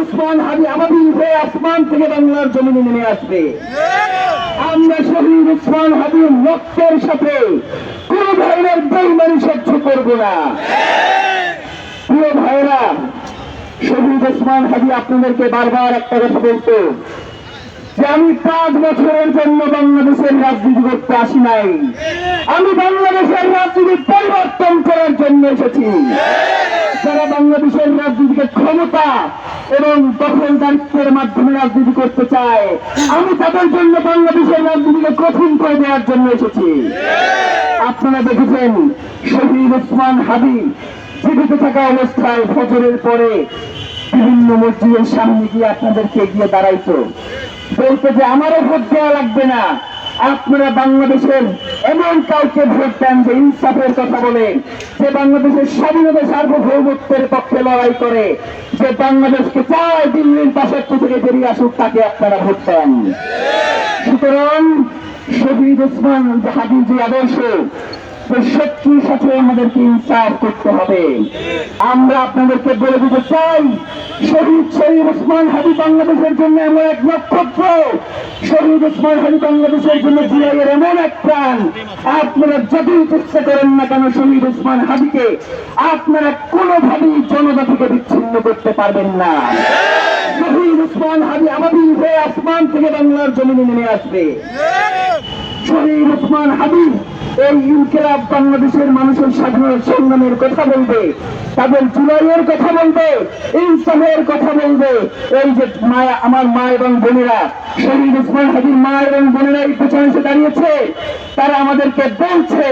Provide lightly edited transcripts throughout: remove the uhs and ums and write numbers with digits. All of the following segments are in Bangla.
উসমান হাদি আমাদের হয়ে আসমান থেকে বাংলার জমিনে নেমে আসবে। আমরা শহীদ উসমান হাদির রক্তের সাথে কোন ধরনের বেইমানি সহ্য করব না। প্রিয় ভাইরা, শহীদ উসমান হাদি আপনাদেরকে বারবার একটা কথা বলতো যে আমি 5 বছরের জন্য বাংলাদেশের রাজনীতি করতে আসি নাই, আমি বাংলাদেশের রাজনীতি পরিবর্তন করার জন্য এসেছি। যারা বাংলাদেশের রাজনীতিকে ক্ষমতা এবং দখলদারিত্বের মাধ্যমে রাজনীতি করতে চায়, আমি তাদের জন্য বাংলাদেশের রাজনীতিকে কঠিন করে দেওয়ার জন্য এসেছি। আপনারা দেখেছেন শহীদ উসমান হাদি জীবিত থাকা অবস্থায় ফজরের পরে বিভিন্ন মসজিদের সামনে গিয়ে আপনাদেরকে গিয়ে দাঁড়াইতো, বলতে যে আমারও ভোট দেওয়া লাগবে না, আপনারা বাংলাদেশের এমন কাউকে ভোট দেন যে ইনসাফের কথা বলে, যে বাংলাদেশের স্বাধীনতা সার্বভৌমত্বের পক্ষে লড়াই করে, যে বাংলাদেশকে চায় দিল্লির পাশাত্য থেকে বেরিয়ে আসুক, তাকে আপনারা ভোট দেন। সুতরাং শহীদ উসমান হাদির যে আদর্শ, শক্তির সাথে আমাদেরকে ইনসাফ করতে হবে। আমরা আপনাদেরকে বলে দিতে চাই, শহীদ উসমান হাদি বাংলাদেশের জন্য এমন এক নক্ষত্র, শহীদ উসমান হাদি বাংলাদেশের জন্য জুলাইয়ের এমন এক প্রাণ। আপনারা যতই চেষ্টা করেন না কেন, শহীদ উসমান হাদিকে আপনারা কোনোভাবেই জনতা থেকে বিচ্ছিন্ন করতে পারবেন না। শহীদ উসমান হাদি আমাদের হয়ে আসমান থেকে বাংলার জমিনে নেমে আসবে। শহীদ উসমান হাদি এই ইনকিলাব বাংলাদেশের মানুষের স্বাধীনতা সংগ্রামের কথা বলবে, তাদের জুলাইয়ের কথা বলবে, ইনসাফের কথা বলবে। এই যে মায়া, আমার মা এবং বোনেরা, শহীদ উসমান হাদির মা এবং বোনেরা এই পেছনে এসে দাঁড়িয়েছে, তারা আমাদেরকে বলছে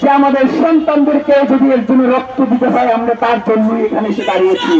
যে আমাদের সন্তানদেরকে যদি এর জন্য রক্ত দিতে হয়, আমরা তার জন্য এখানে এসে দাঁড়িয়েছি।